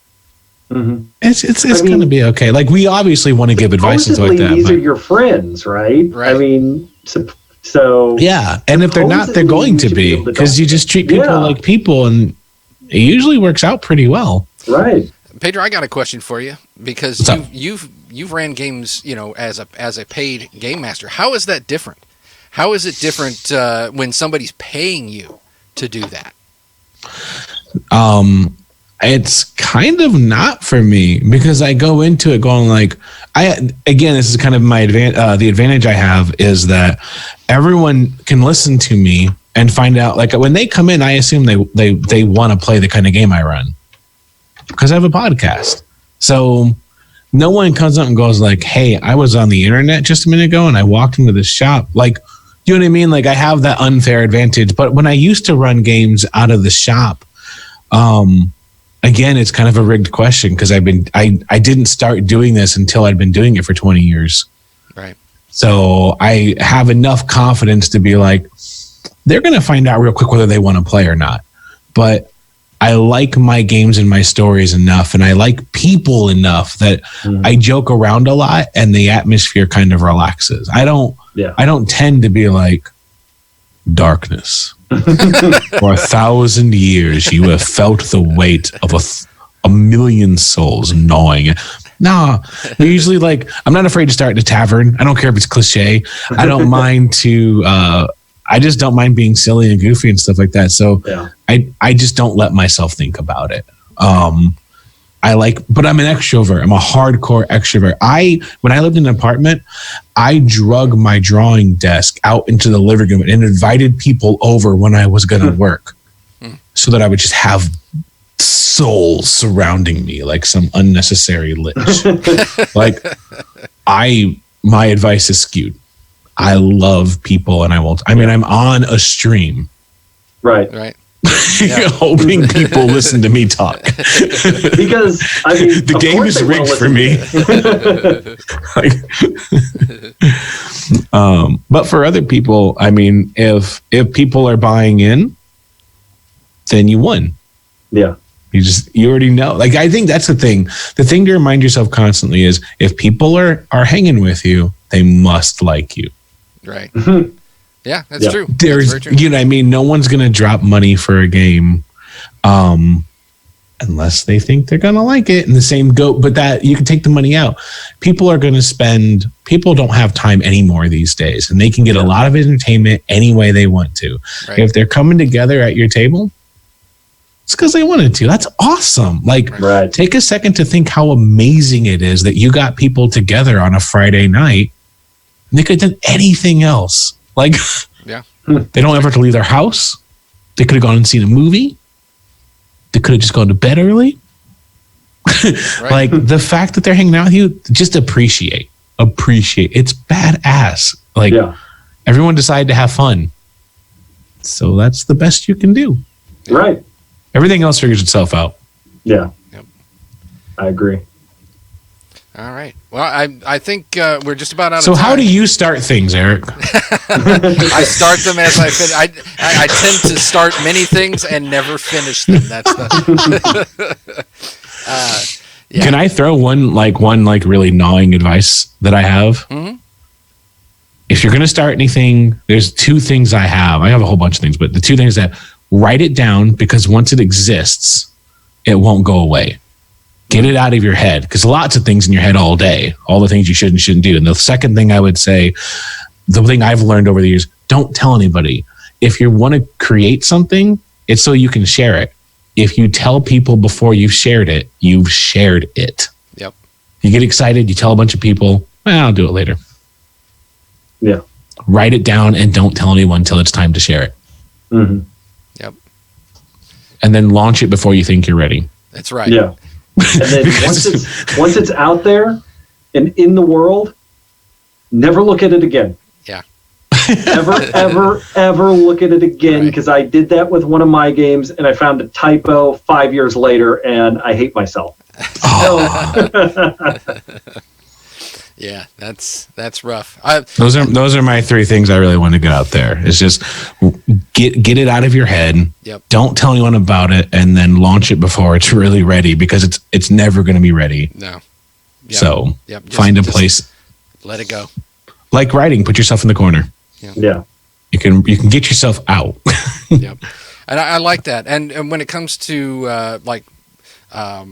It's going to be okay. We obviously want to give advice and stuff like that. These are your friends, right? I mean, so yeah, and if they're not, they're going to be, because you just treat people like people, and it usually works out pretty well. Right. Pedro, I got a question for you, because you've ran games, as a paid game master. How is that different? How is it different when somebody's paying you to do that? It's kind of not for me, because I go into it going this is kind of my the advantage I have is that everyone can listen to me and find out, when they come in, I assume they want to play the kind of game I run, because I have a podcast. So no one comes up and goes hey, I was on the internet just a minute ago and I walked into the shop. You know what I mean? I have that unfair advantage. But when I used to run games out of the shop, again, it's kind of a rigged question, because I didn't start doing this until I'd been doing it for 20 years. Right. So I have enough confidence to be they're going to find out real quick whether they want to play or not. But I like my games and my stories enough, and I like people enough that I joke around a lot, and the atmosphere kind of relaxes. I don't tend to be darkness. For 1,000 years, you have felt the weight of a million souls gnawing. No, usually I'm not afraid to start in a tavern. I don't care if it's cliche. I don't mind to I just don't mind being silly and goofy and stuff like that. So Yeah. I just don't let myself think about it. But I'm an extrovert. I'm a hardcore extrovert. When I lived in an apartment, I drug my drawing desk out into the living room and invited people over when I was going to work so that I would just have souls surrounding me like some unnecessary lich. My advice is skewed. I love people and I'm on a stream. Right. Yeah. Hoping people listen to me talk. Because the game is rigged for me. But for other people, if people are buying in, then you won. Yeah. You already know. I think that's the thing. The thing to remind yourself constantly is if people are hanging with you, they must like you. Right. Yeah, that's true. There's, that's very true. No one's going to drop money for a game unless they think they're going to like it. And the same but that you can take the money out. People don't have time anymore these days, and they can get a lot of entertainment any way they want to. Right. If they're coming together at your table, it's because they wanted to. That's awesome. Take a second to think how amazing it is that you got people together on a Friday night. And they could have done anything else. Yeah. They don't ever have to leave their house. They could have gone and seen a movie. They could have just gone to bed early. Right. The fact that they're hanging out with you, just appreciate. It's badass. Everyone decided to have fun. So that's the best you can do. Right. Everything else figures itself out. Yeah. Yep. I agree. All right. Well, I think we're just about out of time. So how do you start things, Eric? I start them as I finish. I tend to start many things and never finish them. That's the. Yeah. Can I throw one really gnawing advice that I have? Mm-hmm. If you're going to start anything, there's two things I have. I have a whole bunch of things, but the two things that write it down, because once it exists, it won't go away. Get it out of your head, because lots of things in your head all day, all the things you should and shouldn't do. And the second thing I would say, the thing I've learned over the years, don't tell anybody. If you want to create something, it's so you can share it. If you tell people before you've shared it, you've shared it. Yep. You get excited, you tell a bunch of people, I'll do it later. Yeah. Write it down and don't tell anyone until it's time to share it. Mm-hmm. Yep. And then launch it before you think you're ready. That's right. Yeah. And then once it's out there and in the world, never look at it again. Yeah. ever look at it again, because I did that with one of my games and I found a typo 5 years later and I hate myself. Yeah, that's rough. Those are my three things I really want to get out there. It's just get it out of your head. Yep. Don't tell anyone about it, and then launch it before it's really ready, because it's never going to be ready. No. Yep. So find a place. Let it go. Like writing, put yourself in the corner. Yeah. You can get yourself out. Yep. And I like that. And when it comes to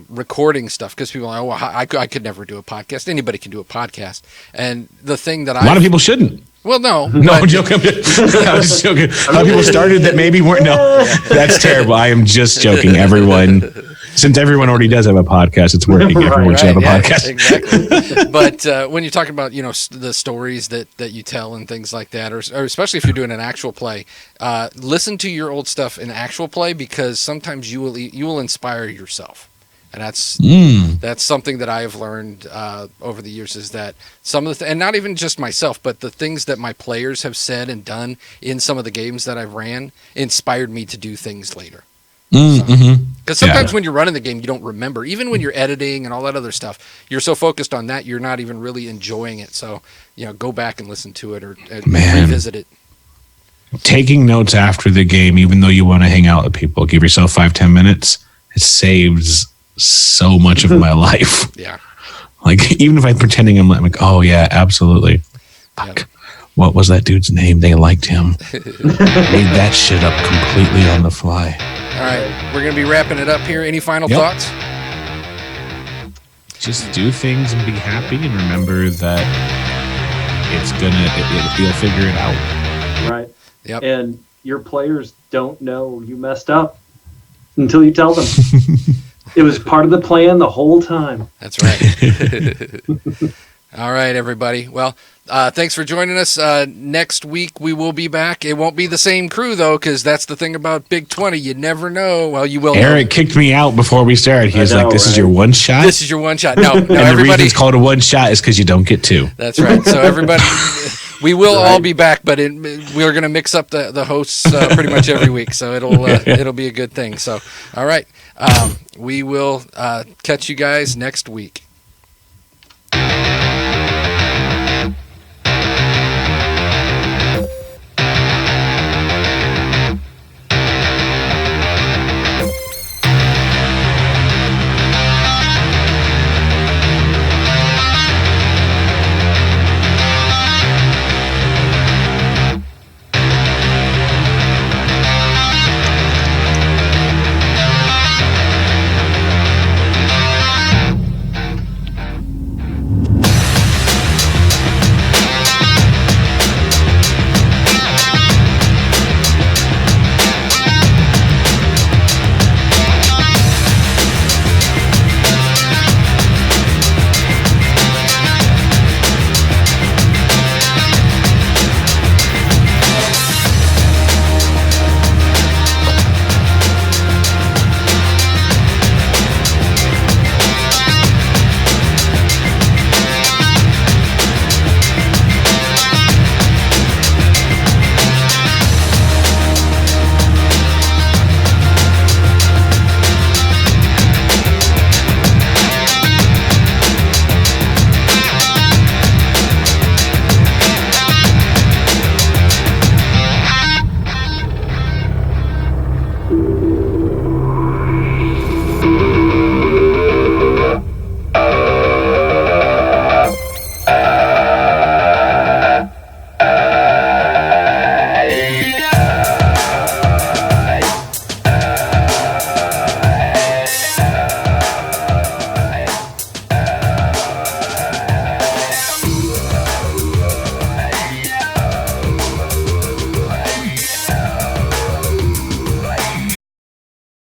recording stuff, because people are like, I could never do a podcast. Anybody can do a podcast. And the thing that a lot of people shouldn't. Well, no. I'm joking. I was just joking. A lot of people started that maybe weren't. No, that's terrible. I am just joking. Since everyone already does have a podcast, it's working. Everyone should have a podcast. Exactly. But when you're talking about, the stories that you tell and things like that, or especially if you're doing an actual play, listen to your old stuff in actual play, because sometimes you will inspire yourself. And that's something that I have learned over the years, is that some of and not even just myself, but the things that my players have said and done in some of the games that I've ran inspired me to do things later. Because sometimes when you're running the game, you don't remember. Even when you're editing and all that other stuff, you're so focused on that, you're not even really enjoying it. So, go back and listen to it or revisit it. Taking notes after the game, even though you want to hang out with people, give yourself 5-10 minutes. It saves so much of my life. Yeah. Even if I'm pretending I'm like, oh yeah, absolutely. Fuck. What was that dude's name? They liked him. Made that shit up completely on the fly. All right. We're going to be wrapping it up here. Any final thoughts? Just do things and be happy, and remember that you'll figure it out. Right. Yep. And your players don't know you messed up until you tell them. It was part of the plan the whole time. That's right. All right, everybody. Well, thanks for joining us. Next week we will be back. It won't be the same crew, though, because that's the thing about Big 20. You never know. Well, you will. Eric kicked me out before we started. He was I know, like, "This is right? your one shot." This is your one shot. No, and the reason everybody. it's called a one shot is because you don't get two. That's right. So everybody, we will all be back, but we're going to mix up the hosts pretty much every week. So it'll be a good thing. So all right, we will catch you guys next week.